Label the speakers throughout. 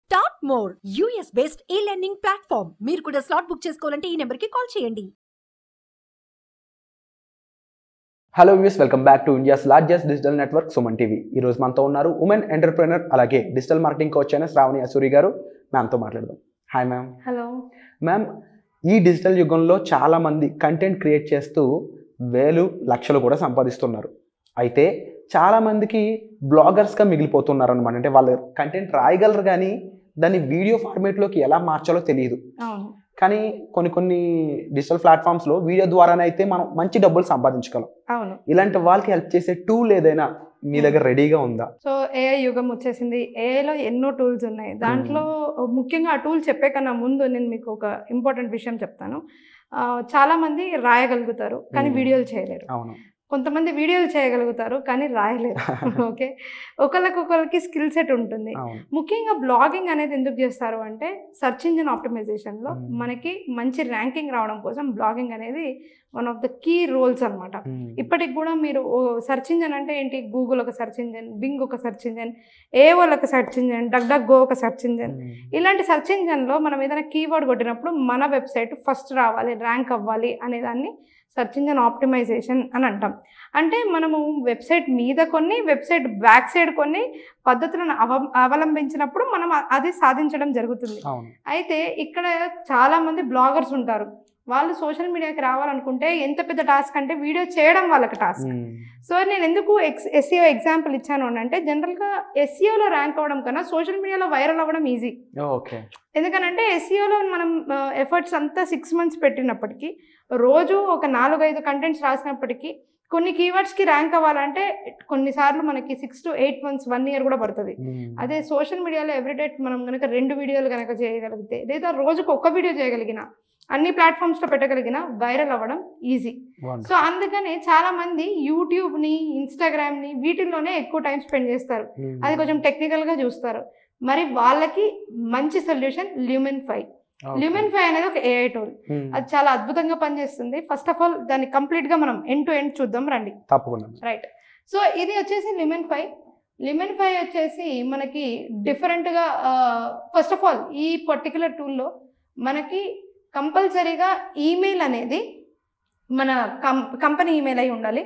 Speaker 1: Start more US based e-learning platform. మీరు కూడా slot book చేసుకోవాలంటే ఈ నెంబర్కి కాల్ చేయండి.
Speaker 2: Hello views, welcome back to India's largest digital network Suman TV. ఈ రోజు మనతో ఉన్నారు ఉమెన్ ఎంటర్ప్రెనర్ అలాగే డిజిటల్ మార్కెటింగ్ కోచ్ అయిన శ్రావణి అసూరి గారు. మ్యామ్తో మాట్లాడదాం. Hi ma'am.
Speaker 3: హలో
Speaker 2: మ్యామ్, ఈ డిజిటల్ యుగంలో చాలామంది కంటెంట్ క్రియేట్ చేస్తూ వేలు లక్షలు కూడా సంపాదిస్తున్నారు. అయితే చాలామందికి బ్లాగర్స్గా మిగిలిపోతున్నారు అనమాట. అంటే వాళ్ళు కంటెంట్ రాయగలరు కానీ దాన్ని వీడియో ఫార్మేట్లోకి ఎలా మార్చాలో తెలియదు. కానీ కొన్ని డిజిటల్ ప్లాట్ఫామ్స్లో వీడియో ద్వారానే అయితే మనం మంచి డబ్బులు సంపాదించగలం.
Speaker 3: అవును,
Speaker 2: ఇలాంటి వాళ్ళకి హెల్ప్ చేసే టూల్ ఏదైనా మీ దగ్గర రెడీగా ఉందా?
Speaker 3: సో ఏఐ యుగం వచ్చేసింది. ఏఐలో ఎన్నో టూల్స్ ఉన్నాయి. దాంట్లో ముఖ్యంగా ఆ టూల్ చెప్పే కన్నా ముందు నేను మీకు ఒక ఇంపార్టెంట్ విషయం చెప్తాను. చాలామంది రాయగలుగుతారు కానీ వీడియోలు చేయలేరు.
Speaker 2: అవును,
Speaker 3: కొంతమంది వీడియోలు చేయగలుగుతారు కానీ రాయలేరు. ఓకే, ఒకరికి స్కిల్ సెట్ ఉంటుంది. ముఖ్యంగా బ్లాగింగ్ అనేది ఎందుకు చేస్తారు అంటే సెర్చ్ ఇంజిన్ ఆప్టిమైజేషన్లో మనకి మంచి ర్యాంకింగ్ రావడం కోసం బ్లాగింగ్ అనేది one of the key roles అనమాట. ఇప్పటికి కూడా మీరు సెర్చ్ ఇంజిన్ అంటే ఏంటి, గూగుల్ ఒక సెర్చ్ ఇంజిన్, బింగ్ ఒక సెర్చ్ ఇంజిన్, ఏఓల్ ఒక సెర్చ్ ఇంజిన్, డక్ గో ఒక సెర్చ్ ఇంజిన్. ఇలాంటి సెర్చ్ ఇంజిన్లో మనం ఏదైనా కీవర్డ్ కొట్టినప్పుడు మన వెబ్సైట్ ఫస్ట్ రావాలి, ర్యాంక్ అవ్వాలి అనేదాన్ని సెర్చ్ ఇంజిన్ ఆప్టిమైజేషన్ అని అంటాం. అంటే మనము వెబ్సైట్ మీద కొన్ని, వెబ్సైట్ బ్యాక్ సైడ్ కొన్ని పద్ధతులను అవలంబించినప్పుడు మనం అది సాధించడం జరుగుతుంది. అయితే ఇక్కడ చాలామంది బ్లాగర్స్ ఉంటారు. వాళ్ళు సోషల్ మీడియాకి రావాలనుకుంటే ఎంత పెద్ద టాస్క్ అంటే వీడియో చేయడం వాళ్ళకి టాస్క్. సో నేను ఎందుకు ఎస్ఈఓ ఎగ్జాంపుల్ ఇచ్చాను అని అంటే, జనరల్గా ఎస్ఈఓలో ర్యాంక్ అవ్వడం కన్నా సోషల్ మీడియాలో వైరల్ అవ్వడం ఈజీ. ఎందుకనంటే ఎస్ఈఓలో మనం ఎఫర్ట్స్ అంతా 6 months పెట్టినప్పటికీ, రోజు ఒక 4-5 కంటెంట్స్ రాసినప్పటికీ కొన్ని కీవర్డ్స్కి ర్యాంక్ అవ్వాలంటే కొన్నిసార్లు మనకి 6 to 8 months 1 year కూడా పడుతుంది. అదే సోషల్ మీడియాలో ఎవ్రీడే మనం కనుక 2 వీడియోలు కనుక చేయగలిగితే, లేదా రోజుకు 1 వీడియో చేయగలిగిన, అన్ని ప్లాట్ఫామ్స్లో పెట్టగలిగిన వైరల్ అవ్వడం ఈజీ. సో అందుకని చాలామంది యూట్యూబ్ని, ఇన్స్టాగ్రామ్ని వీటిల్లోనే ఎక్కువ టైం స్పెండ్ చేస్తారు. అది కొంచెం టెక్నికల్గా చూస్తారు. మరి వాళ్ళకి మంచి సొల్యూషన్ ల్యూమెన్5. ల్యూమెన్5 అనేది ఒక ఏఐ టూల్. అది చాలా అద్భుతంగా పనిచేస్తుంది. ఫస్ట్ ఆఫ్ ఆల్ దాన్ని కంప్లీట్గా మనం ఎండ్ టు ఎండ్ చూద్దాం రండి.
Speaker 2: తప్పకుండా.
Speaker 3: రైట్, సో ఇది వచ్చేసి ల్యూమెన్5 వచ్చేసి మనకి డిఫరెంట్గా, ఫస్ట్ ఆఫ్ ఆల్ ఈ పర్టికులర్ టూల్లో మనకి కంపల్సరీగా ఈమెయిల్ అనేది మన కంపెనీ ఈమెయిల్ అయి ఉండాలి.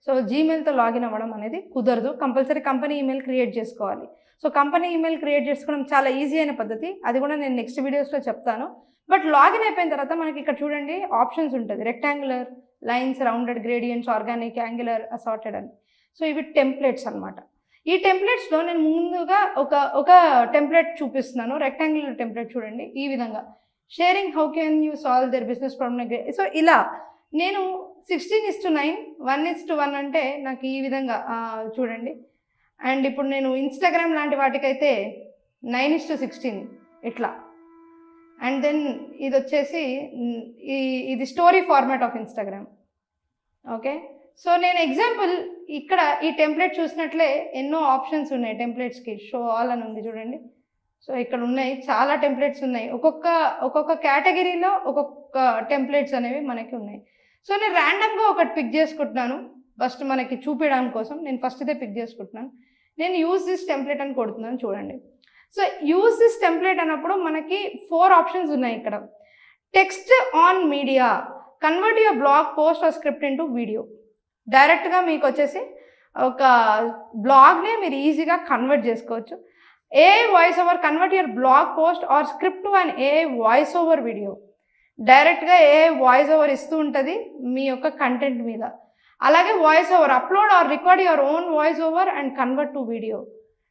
Speaker 3: సో జీమెయిల్తో లాగిన్ అవ్వడం అనేది కుదరదు. కంపల్సరీ కంపెనీ ఈమెయిల్ క్రియేట్ చేసుకోవాలి. సో కంపెనీ ఈమెయిల్ క్రియేట్ చేసుకోవడం చాలా ఈజీ అయిన పద్ధతి. అది కూడా నేను నెక్స్ట్ వీడియోస్లో చెప్తాను. బట్ లాగిన్ అయిపోయిన తర్వాత మనకి ఇక్కడ చూడండి ఆప్షన్స్ ఉంటుంది. Rectangular, lines, rounded, gradients, organic, angular, assorted అని. సో ఇవి టెంప్లెట్స్ అనమాట. ఈ టెంప్లెట్స్లో నేను ముందుగా ఒక టెంప్లెట్ చూపిస్తున్నాను. రెక్టాంగులర్ టెంప్లెట్ చూడండి ఈ విధంగా. Sharing how can you solve their business problem. So ఇలా నేను 16:9, 1:1 అంటే నాకు ఈ విధంగా చూడండి. అండ్ ఇప్పుడు నేను ఇన్స్టాగ్రామ్ లాంటి వాటికైతే 9:16 ఇట్లా. అండ్ దెన్ ఇది వచ్చేసి ఇది story format of Instagram. Okay, so నేను ఎగ్జాంపుల్ ఇక్కడ ఈ టెంప్లెట్ చూసినట్లే ఎన్నో ఆప్షన్స్ ఉన్నాయి టెంప్లెట్స్కి. షో ఆల్ అని ఉంది చూడండి. సో ఇక్కడ ఉన్నాయి చాలా టెంప్లెట్స్ ఉన్నాయి. ఒక్కొక్క కేటగిరీలో ఒక్కొక్క టెంప్లెట్స్ అనేవి మనకి ఉన్నాయి. సో నేను ర్యాండమ్గా ఒకటి పిక్ చేసుకుంటున్నాను. ఫస్ట్ మనకి చూపించడం కోసం నేను ఫస్ట్ ఇదే పిక్ చేసుకుంటున్నాను. నేను యూజ్ దిస్ టెంప్లెట్ అని కొడుతున్నాను చూడండి. సో యూజ్ దిస్ టెంప్లెట్ అన్నప్పుడు మనకి 4 ఆప్షన్స్ ఉన్నాయి ఇక్కడ. Text on media, convert your blog post or script into video. డైరెక్ట్గా మీకు వచ్చేసి ఒక బ్లాగ్నే మీరు ఈజీగా కన్వర్ట్ చేసుకోవచ్చు. AI voice over, convert your blog post or script to and AI voice over video. డైరెక్ట్గా AI వాయిస్ ఓవర్ ఇస్తూ ఉంటుంది మీ యొక్క కంటెంట్ మీద. అలాగే voice over, upload or record your own voice over and convert to video.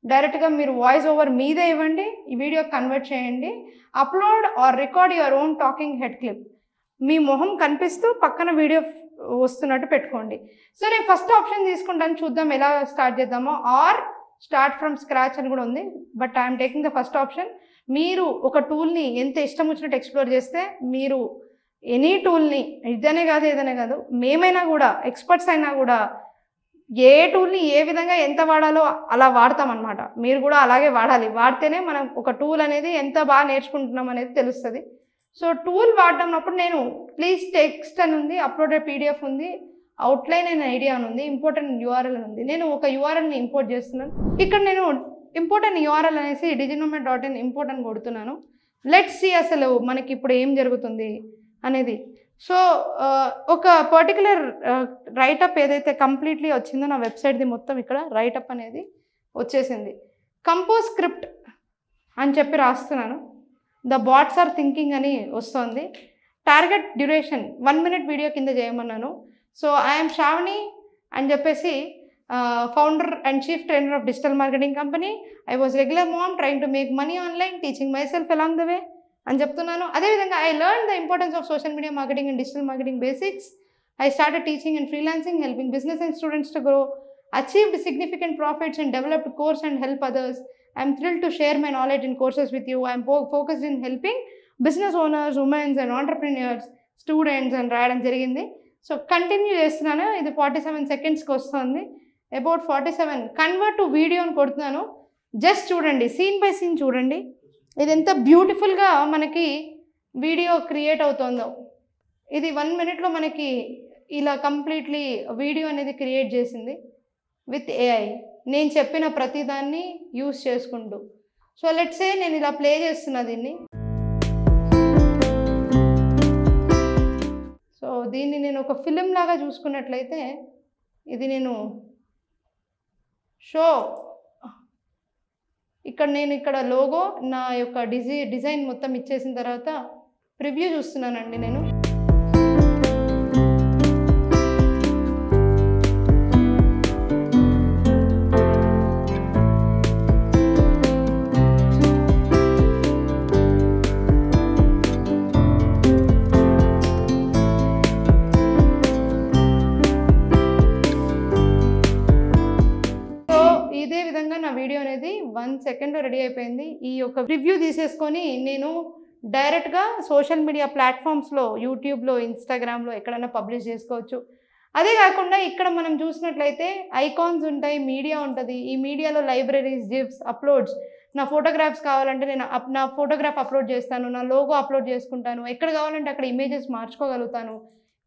Speaker 3: డైరెక్ట్గా మీరు వాయిస్ ఓవర్ మీదే ఇవ్వండి, ఈ వీడియో కన్వర్ట్ చేయండి. Upload or record your own talking head clip. మీ మొహం కనిపిస్తూ పక్కన వీడియో వస్తున్నట్టు పెట్టుకోండి. సో నేను ఫస్ట్ ఆప్షన్ తీసుకుంటాను, చూద్దాం ఎలా స్టార్ట్ చేద్దామో. ఆర్ స్టార్ట్ ఫ్రమ్ స్క్రాచ్ అని కూడా ఉంది. But I'm taking the first option. మీరు ఒక టూల్ని ఎంత ఇష్టం వచ్చినట్టు ఎక్స్ప్లోర్ చేస్తే, మీరు ఎనీ టూల్ని, ఇదనే కాదు ఏదనే కాదు, మేమైనా కూడా ఎక్స్పర్ట్స్ అయినా కూడా ఏ టూల్ని ఏ విధంగా ఎంత వాడాలో అలా వాడతామన్నమాట. మీరు కూడా అలాగే వాడాలి. వాడితేనే మనం ఒక టూల్ అనేది ఎంత బాగా నేర్చుకుంటున్నాం అనేది తెలుస్తుంది. సో టూల్ వాడటప్పుడు నేను ప్లీజ్ టెక్స్ట్ అని ఉంది, అప్లోడెడ్ PDF ఉంది, అవుట్లైన్ అనే ఐడియా అని ఉంది, ఇంపార్టెంట్ URL అని ఉంది. నేను ఒక URLని ఇంపోర్ట్ చేస్తున్నాను. ఇక్కడ నేను ఇంపార్టెంట్ యూఆర్ఎల్ అనేసి diginomed.in ఇంపోర్ట్ అని కొడుతున్నాను. లెట్స్ సీ అసలు మనకి ఇప్పుడు ఏం జరుగుతుంది అనేది. సో ఒక పర్టికులర్ రైటప్ ఏదైతే కంప్లీట్లీ వచ్చిందో నా వెబ్సైట్ది మొత్తం ఇక్కడ రైటప్ అనేది వచ్చేసింది. కంపోజ్ స్క్రిప్ట్ అని చెప్పి రాస్తున్నాను. ద బాట్స్ ఆర్ థింకింగ్ అని వస్తుంది. టార్గెట్ డ్యూరేషన్ 1 minute వీడియో కింద చేయమన్నాను. సో ఐఎమ్ శ్రావణి అని చెప్పేసి founder and chief trainer of digital marketing company. I was regular mom trying to make money online, teaching myself along the way అని చెప్తున్నాను. అదేవిధంగా I learn the importance of social media marketing and digital marketing basics. I started teaching and freelancing, helping business and students to grow, achieved significant profits and developed course and help others. I am thrilled to share my knowledge in courses with you. I am focused in helping business owners, women and entrepreneurs, students and రాయడం జరిగింది. So continue చేస్తున్నాను. ఇది 47 secondsకి వస్తుంది. About 47 convert to video అని కొడుతున్నాను. Just చూడండి, scene by scene చూడండి, ఇది ఎంత బ్యూటిఫుల్గా మనకి వీడియో క్రియేట్ అవుతుందో. ఇది 1 minuteలో మనకి ఇలా కంప్లీట్లీ వీడియో అనేది క్రియేట్ చేసింది విత్ ఏఐ. నేను చెప్పిన ప్రతిదాన్ని యూస్ చేసుకుంటూ. సో లెట్స్ సే నేను ఇలా ప్లే చేస్తున్నా దీన్ని. సో దీన్ని నేను ఒక ఫిలిం లాగా చూసుకున్నట్లయితే ఇది నేను షో ఇక్కడ లోగో నా యొక్క డిజైన్ మొత్తం ఇచ్చేసిన తర్వాత ప్రివ్యూ చూస్తున్నానండి నేను. ఇదే విధంగా నా వీడియో అనేది 1 secondలో రెడీ అయిపోయింది. ఈ యొక్క రివ్యూ తీసేసుకొని నేను డైరెక్ట్గా సోషల్ మీడియా ప్లాట్ఫామ్స్లో, యూట్యూబ్లో, ఇన్స్టాగ్రామ్లో ఎక్కడైనా పబ్లిష్ చేసుకోవచ్చు. అదే కాకుండా ఇక్కడ మనం చూసినట్లయితే ఐకాన్స్ ఉంటాయి, మీడియా ఉంటుంది. ఈ మీడియాలో లైబ్రరీస్, జిప్స్, అప్లోడ్స్, నా ఫోటోగ్రాఫ్స్ కావాలంటే నేను నా ఫోటోగ్రాఫ్ అప్లోడ్ చేస్తాను, నా లోగో అప్లోడ్ చేసుకుంటాను, ఎక్కడ కావాలంటే అక్కడ ఇమేజెస్ మార్చుకోగలుగుతాను.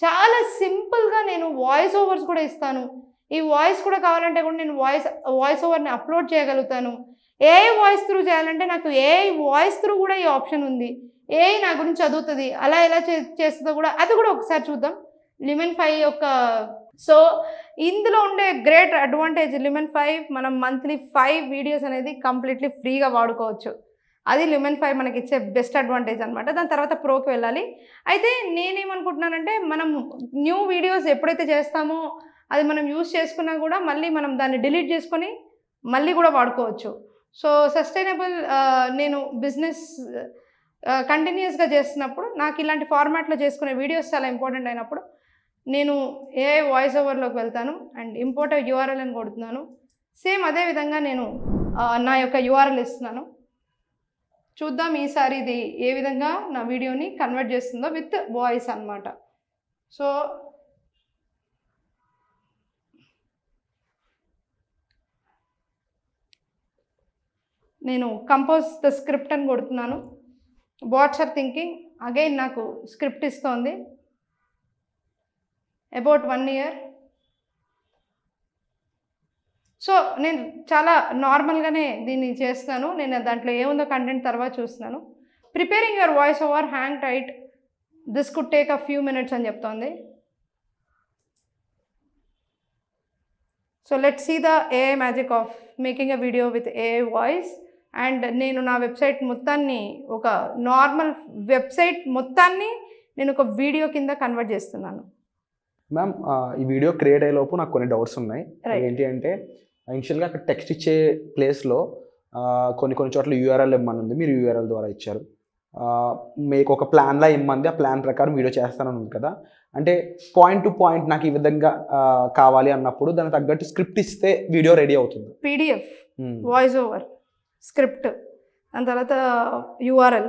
Speaker 3: చాలా సింపుల్గా నేను వాయిస్ ఓవర్స్ కూడా ఇస్తాను. ఈ వాయిస్ కూడా కావాలంటే కూడా నేను వాయిస్ ఓవర్ని అప్లోడ్ చేయగలుగుతాను. ఏఐ వాయిస్ త్రూ చేయాలంటే నాకు ఏఐ వాయిస్ త్రూ కూడా ఈ ఆప్షన్ ఉంది. ఏఐ నా గురించి చదువుతుంది, అలా ఎలా చేస్తుందో కూడా అది కూడా ఒకసారి చూద్దాం. Lumen 5 యొక్క సో ఇందులో ఉండే గ్రేట్ అడ్వాంటేజ్ Lumen 5 మనం మంత్లీ 5 వీడియోస్ అనేది కంప్లీట్లీ ఫ్రీగా వాడుకోవచ్చు. అది Lumen 5 మనకి ఇచ్చే బెస్ట్ అడ్వాంటేజ్ అనమాట. దాని తర్వాత ప్రోకి వెళ్ళాలి. అయితే నేనేమనుకుంటున్నానంటే మనం న్యూ వీడియోస్ ఎప్పుడైతే చేస్తామో అది మనం యూస్ చేసుకున్నా కూడా మళ్ళీ మనం దాన్ని డిలీట్ చేసుకొని మళ్ళీ కూడా వాడుకోవచ్చు. సో సస్టైనబుల్ నేను బిజినెస్ కంటిన్యూస్గా చేస్తున్నప్పుడు నాకు ఇలాంటి ఫార్మాట్లో చేసుకునే వీడియోస్ చాలా ఇంపార్టెంట్ అయినప్పుడు నేను ఏఐ వాయిస్ ఓవర్లోకి వెళ్తాను అండ్ ఇంపోర్ట్ యూఆర్ఎల్ అని కొడుతున్నాను. సేమ్ అదేవిధంగా నేను నా యొక్క యూఆర్ఎల్ ఇస్తున్నాను. చూద్దాం ఈసారి ఇది ఏ విధంగా నా వీడియోని కన్వర్ట్ చేస్తుందో విత్ వాయిస్ అన్నమాట. సో నేను కంపోజ్ ద స్క్రిప్ట్ అని కొడుతున్నాను. బాట్స్ ఆర్ థింకింగ్ అగైన్ నాకు స్క్రిప్ట్ ఇస్తోంది. About 1 year. సో నేను చాలా నార్మల్గానే దీన్ని చేస్తాను. నేను దాంట్లో ఏముందో కంటెంట్ తర్వాత చూస్తున్నాను. Preparing your voice over, hang tight, this could take a few minutes అని చెప్తోంది. So let's see the AI magic of making a video with AI voice. And నేను నా వెబ్సైట్ మొత్తాన్ని ఒక నార్మల్ వెబ్సైట్ మొత్తాన్ని నేను ఒక వీడియో కింద కన్వర్ట్ చేస్తున్నాను.
Speaker 2: మ్యామ్ ఈ వీడియో క్రియేట్ అయ్యేలోపు నాకు కొన్ని డౌట్స్ ఉన్నాయి. ఏంటి అంటే ఇనిషియల్గా అక్కడ టెక్స్ట్ ఇచ్చే ప్లేస్లో కొన్ని చోట్ల యూఆర్ఎల్ ఇమ్మని ఉంది, మీరు యూఆర్ఎల్ ద్వారా ఇచ్చారు. మీకు ఒక ప్లాన్లా ఇమ్మంది, ఆ ప్లాన్ ప్రకారం వీడియో చేస్తానని ఉంది కదా. అంటే పాయింట్ టు పాయింట్ నాకు ఈ విధంగా కావాలి అన్నప్పుడు దానికి తగ్గట్టు స్క్రిప్ట్ ఇస్తే వీడియో రెడీ అవుతుంది.
Speaker 3: పీడిఎఫ్, వాయిస్ ఓవర్, స్క్రిప్ట్, దాని తర్వాత యూఆర్ఎల్,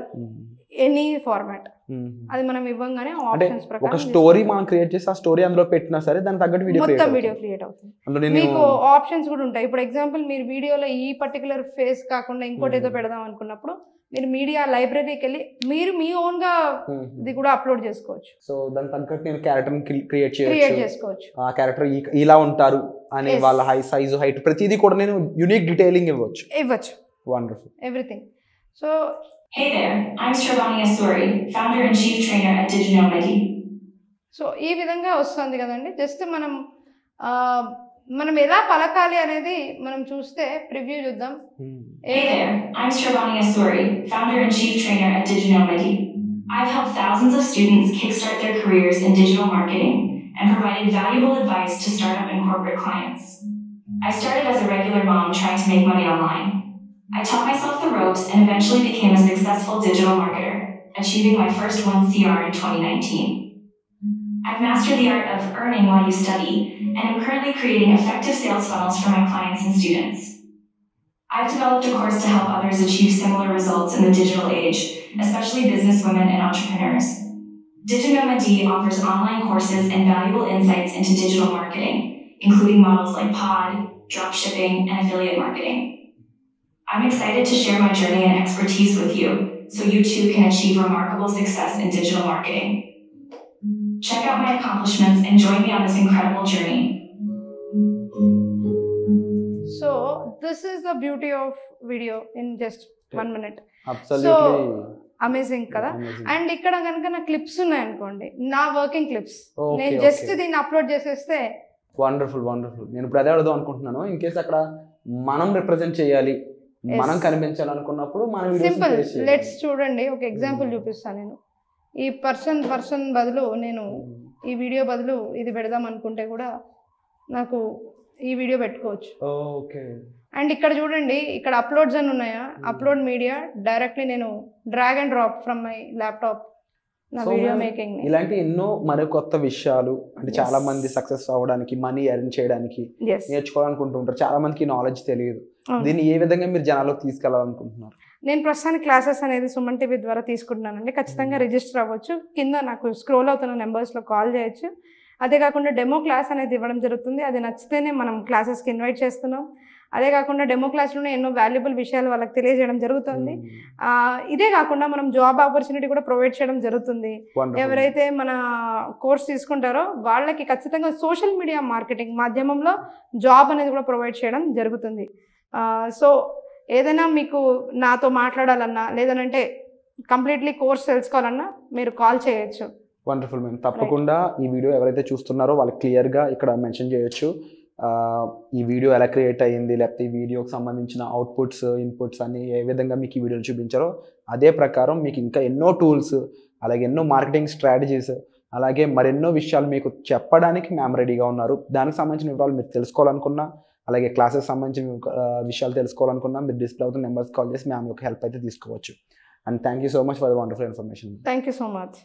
Speaker 3: ఎనీ ఫార్మాట్ అది మనం ఇవ్వగానే ఆప్షన్స్ ప్రకారం
Speaker 2: ఒక స్టోరీ మనం క్రియేట్ చేసి ఆ స్టోరీ అందులో పెట్టినా సరే దాని తగ్గట్టు వీడియో
Speaker 3: క్రియేట్ అవుతుంది. మీకు ఆప్షన్స్ కూడా ఉంటాయి. ఇప్పుడు ఎగ్జాంపుల్ మీరు వీడియోలో ఈ పర్టికులర్ ఫేస్ కాకుండా ఇంకోటి ఏదో పెడదాం అనుకున్నప్పుడు మీరు మీడియా లైబ్రరీకి వెళ్ళి మీరు మీ ఓన్ గా ఇది కూడా అప్లోడ్ చేసుకోవచ్చు.
Speaker 2: సో దాని తగ్గట్టు నేను క్యారెక్టర్ క్రియేట్
Speaker 3: చేసుకోవచ్చు.
Speaker 2: ఆ క్యారెక్టర్ ఇలా ఉంటారు అని
Speaker 3: Yes.
Speaker 2: వాళ్ళ సైజు హైట్ ప్రతిదీ కూడా నేను యూనిక్ డీటెయిలింగ్ ఇవ్వచ్చు. Wonderful.
Speaker 3: Everything. So
Speaker 4: Hey there, I'm Shravani Asuri, founder and chief trainer at Diginomedy.
Speaker 3: So ఈ విధంగా వస్తుంది కదండి. జస్ట్ మనం ఎలా పలకాలి అనేది మనం చూస్తే ప్రివ్యూ చూద్దాం.
Speaker 4: Hey there, I'm Shravani Asuri, founder and chief trainer at Diginomedy. I've helped thousands of students kickstart their careers in digital marketing and provided valuable advice to startup and corporate clients. I started as a regular mom trying to make money online. I taught myself the ropes and eventually became a successful digital marketer, achieving my first 1 CR in 2019. I've mastered the art of earning while you study and am currently creating effective sales funnels for my clients and students. I've developed a course to help others achieve similar results in the digital age, especially businesswomen and entrepreneurs. Diginomedy offers online courses and valuable insights into digital marketing, including models like pod, dropshipping, and affiliate marketing. I'm excited to share my journey and expertise with you, so you too can achieve remarkable success in digital marketing. Check out my accomplishments and join me on this incredible journey.
Speaker 3: So this is the beauty of video in just 1 minute.
Speaker 2: Absolutely
Speaker 3: amazing కదా. And ఇక్కడ కనుక నా clips ఉన్నాయనుకోండి, నా working clips,
Speaker 2: Okay,
Speaker 3: నేను just దీన్ని upload చేసేస్తే
Speaker 2: wonderful. నేను ఇప్పుడు అదే అడుగుదాం అనుకుంటున్నాను. ఇన్ కేస్ అక్కడ మనం రిప్రజెంట్ చేయాలి, మనం కనిపించాలనుకున్నప్పుడు మనం
Speaker 3: సింపుల్. లెట్స్ చూడండి, ఒక ఎగ్జాంపుల్ చూపిస్తాను. నేను ఈ పర్సన్ బదులు నేను ఈ వీడియో బదులు ఇది పెడదాం అనుకుంటే కూడా నాకు ఈ వీడియో పెట్టుకోవచ్చు.
Speaker 2: ఓకే.
Speaker 3: అండ్ ఇక్కడ చూడండి, ఇక్కడ అప్లోడ్స్ అని ఉన్నాయా, అప్లోడ్ మీడియా, డైరెక్ట్లీ నేను drag and drop from my laptop నా వీడియో మేకింగ్.
Speaker 2: ఇలాంటి ఎన్నో మరి కొత్త విషయాలు అంటే చాలా మంది సక్సెస్ అవ్వడానికి, మనీ ఎర్న్ చేయడానికి నేర్చుకోవాలనుకుంటుంటారు. చాలా మందికి నాలెడ్జ్ తెలియదు. దీన్ని ఏ విధంగా మీరు జనాలకు తీసుకెళ్లాలనుకుంటున్నారు?
Speaker 3: నేను ప్రస్తుతానికి క్లాసెస్ అనేది సుమన్ టీవీ ద్వారా తీసుకుంటున్నానండి. ఖచ్చితంగా రిజిస్టర్ అవ్వచ్చు. కింద నాకు స్క్రోల్ అవుతున్న నెంబర్స్లో కాల్ చేయొచ్చు. అదే కాకుండా డెమో క్లాస్ అనేది ఇవ్వడం జరుగుతుంది. అది నచ్చితేనే మనం క్లాసెస్కి ఇన్వైట్ చేస్తున్నాం. అదే కాకుండా డెమో క్లాస్లోనే ఎన్నో వాల్యుబుల్ విషయాలు వాళ్ళకి తెలియజేయడం జరుగుతుంది. ఇదే కాకుండా మనం జాబ్ ఆపర్చునిటీ కూడా ప్రొవైడ్ చేయడం జరుగుతుంది. ఎవరైతే మన కోర్స్ తీసుకుంటారో వాళ్ళకి ఖచ్చితంగా సోషల్ మీడియా మార్కెటింగ్ మాధ్యమంలో జాబ్ అనేది కూడా ప్రొవైడ్ చేయడం జరుగుతుంది. సో ఏదైనా మీకు నాతో మాట్లాడాలన్నా లేదనంటే కంప్లీట్లీ కోర్స్ తెలుసుకోవాలన్నా మీరు కాల్ చేయొచ్చు.
Speaker 2: Wonderful ma'am. తప్పకుండా ఈ వీడియో ఎవరైతే చూస్తున్నారో వాళ్ళకి క్లియర్గా ఇక్కడ మెన్షన్ చేయొచ్చు. ఈ వీడియో ఎలా క్రియేట్ అయ్యింది, లేకపోతే ఈ వీడియోకి సంబంధించిన అవుట్పుట్స్, ఇన్పుట్స్ అన్ని ఏ విధంగా మీకు ఈ వీడియోలు చూపించారో అదే ప్రకారం మీకు ఇంకా ఎన్నో టూల్స్, అలాగే ఎన్నో మార్కెటింగ్ స్ట్రాటజీస్, అలాగే మరెన్నో విషయాలు మీకు చెప్పడానికి మ్యామ్ రెడీగా ఉన్నారు. దానికి సంబంధించిన వివరాలు మీరు తెలుసుకోవాలనుకున్నా, అలాగే క్లాసెస్ సంబంధించిన విషయాలు తెలుసుకోవాలనుకున్నా మీరు డిస్ప్లే అవుతున్న నెంబర్స్ కాల్ చేసి మ్యామ్ యొక్క హెల్ప్ అయితే తీసుకోవచ్చు. And thank you so much for the wonderful information.
Speaker 3: Thank you so much.